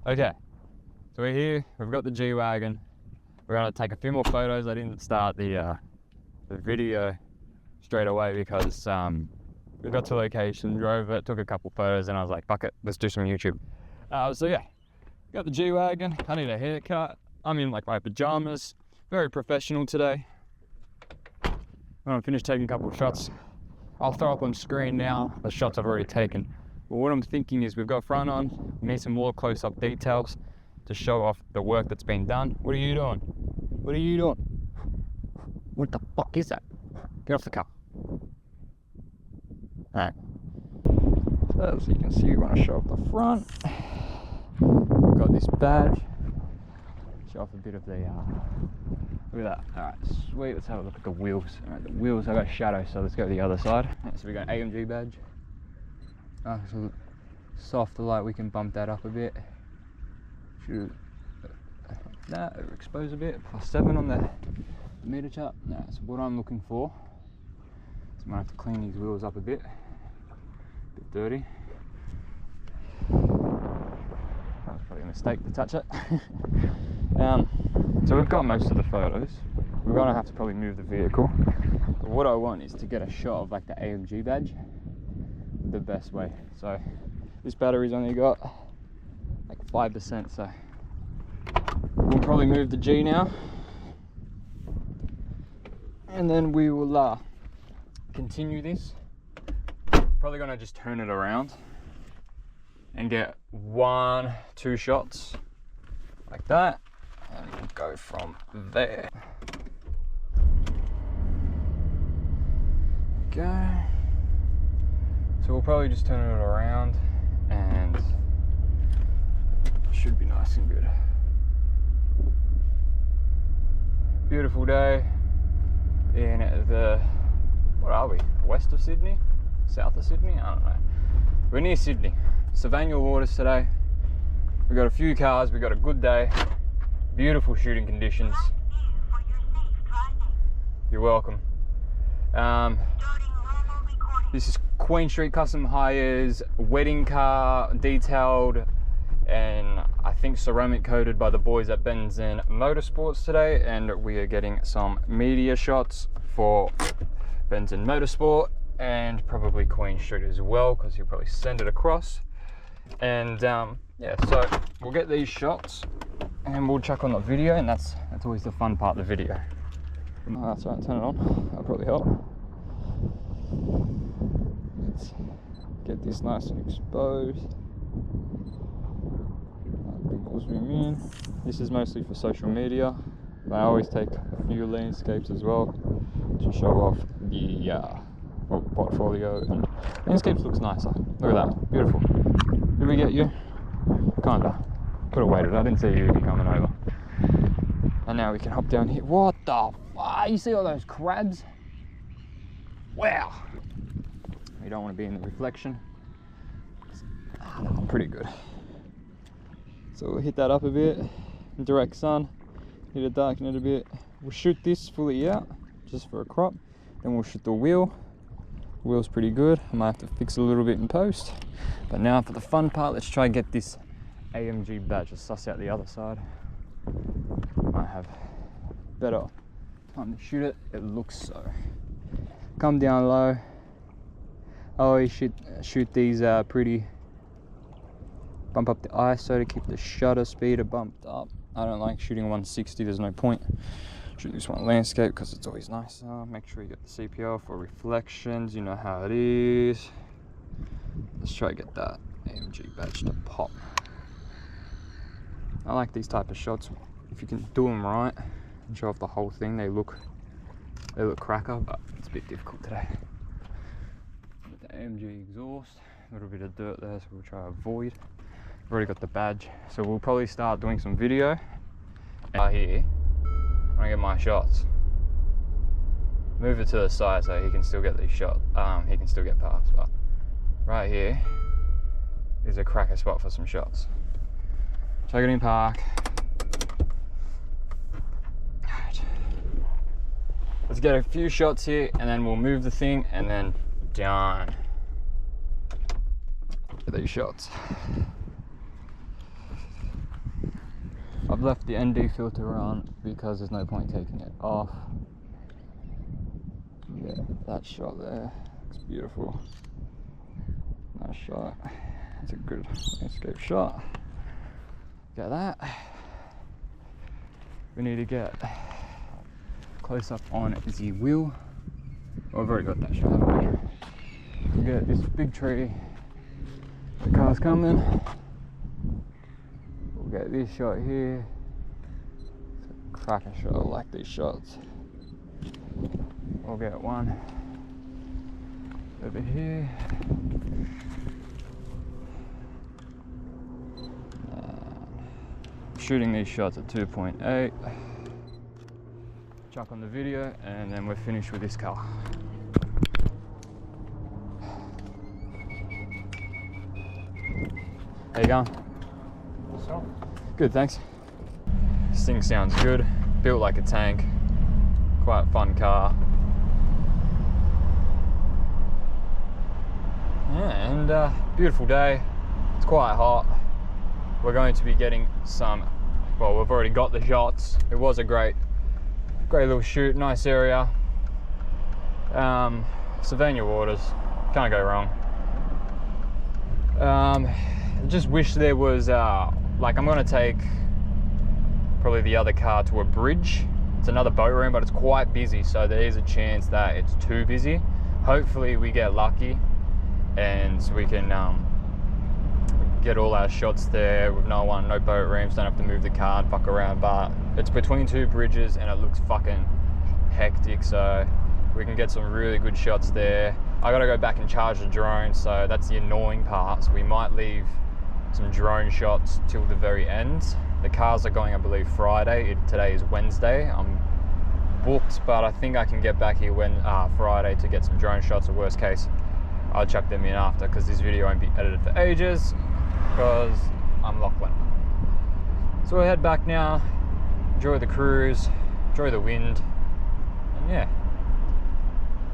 Okay, so we're here, we've got the G-Wagon. We're gonna take a few more photos. I didn't start the video straight away because we got to location, drove it, took a couple photos, and I was like, fuck it, let's do some YouTube. So yeah, got the G-Wagon. I need a haircut. I'm in like my pajamas, very professional today. When I'm finished taking a couple of shots, I'll throw up on screen now the shots I've already taken. But what I'm thinking is we've got front on, we need some more close-up details to show off the work that's been done. What are you doing? What are you doing? What the fuck is that? Get off the car. Alright. So as you can see, we want to show off the front. We've got this badge. Show off a bit of the, look at that. Alright, sweet. Let's have a look at the wheels. Alright, the wheels, I got shadow, so let's go to the other side. So we got an AMG badge. So softer light, we can bump that up a bit. Should that expose a bit. +7 on the meter chart. That's what I'm looking for. So I might have to clean these wheels up a bit dirty. That was probably a mistake to touch it. So we've got most of the photos. We're gonna have to probably move the vehicle. But what I want is to get a shot of like the AMG badge the best way. So this battery's only got like 5%, so we'll probably move the G now, and then we will continue this. Probably gonna just turn it around and get 1-2 shots like that, and we'll go from there. Go. So we'll probably just turn it around and it should be nice and good. Beautiful day in the, what are we? West of Sydney? South of Sydney? I don't know. We're near Sydney. Savannah waters today. We got a few cars, we got a good day. Beautiful shooting conditions. You're welcome. This is Queen Street Custom Hires wedding car, detailed and I think ceramic coated by the boys at Benz and Motorsports today, and we are getting some media shots for Benz and Motorsport and probably Queen Street as well, because he'll probably send it across. And yeah, so we'll get these shots and we'll chuck on the video, and that's always the fun part of the video. Oh, that's right, turn it on, that'll probably help. Let's get this nice and exposed. We'll zoom in. This is mostly for social media, but I always take a few landscapes as well to show off the portfolio. And landscapes looks nicer. Look at that, beautiful. Did we get you? Kinda. Could have waited. I didn't see you coming over. And now we can hop down here. What the fuck? You see all those crabs? Wow. You don't want to be in the reflection. Pretty good. So we'll hit that up a bit, direct sun, hit it, darken it a bit. We'll shoot this fully out, just for a crop. Then we'll shoot the wheel. The wheel's pretty good. I might have to fix it a little bit in post. But now for the fun part, let's try and get this AMG badge. Let's suss out the other side. Might have better time to shoot it. It looks so. Come down low. I always shoot these pretty. Bump up the ISO to keep the shutter speed bumped up. I don't like shooting 160, there's no point. Shoot this one landscape because it's always nice. Make sure you get the CPL for reflections, you know how it is. Let's try to get that AMG badge to pop. I like these type of shots. If you can do them right and show off the whole thing, they look cracker, but it's a bit difficult today. With the AMG exhaust, a little bit of dirt there, so we'll try to avoid. I've already got the badge, so we'll probably start doing some video. Out here, I'm gonna get my shots. Move it to the side so he can still get these shots. He can still get past, but right here is a cracker spot for some shots. Chuck it in park. Alright. Let's get a few shots here, and then we'll move the thing, and then down. Get these shots. I've left the ND filter on because there's no point taking it off. Yeah, that shot there, it's beautiful. Nice shot. It's a good landscape shot. Get that. We need to get close up on the wheel. Oh, I've already got that shot, haven't we? We'll get this big tree. The car's coming. We'll get this shot here. It's a cracker shot. I like these shots. We'll get one over here. Shooting these shots at 2.8. Chuck on the video, and then we're finished with this car. How you going? So, Good, thanks. This thing sounds good. Built like a tank. Quite a fun car. Yeah, and beautiful day. It's quite hot. We're going to be getting some, well, we've already got the shots. It was a great little shoot, nice area. Savannah waters, can't go wrong. Just wish there was, like I'm gonna take probably the other car to a bridge. It's another boat room, but it's quite busy, so there is a chance that it's too busy. Hopefully we get lucky and we can get all our shots there with no boat rooms, don't have to move the car and fuck around, but it's between two bridges and it looks fucking hectic, so we can get some really good shots there. I gotta go back and charge the drone, so that's the annoying part, so we might leave some drone shots till the very end. The cars are going, I believe, Friday. Today is Wednesday. I'm booked, but I think I can get back here Friday to get some drone shots, or worst case I'll chuck them in after, because this video won't be edited for ages because I'm Lachlan. So we'll head back now, enjoy the cruise, enjoy the wind, and yeah,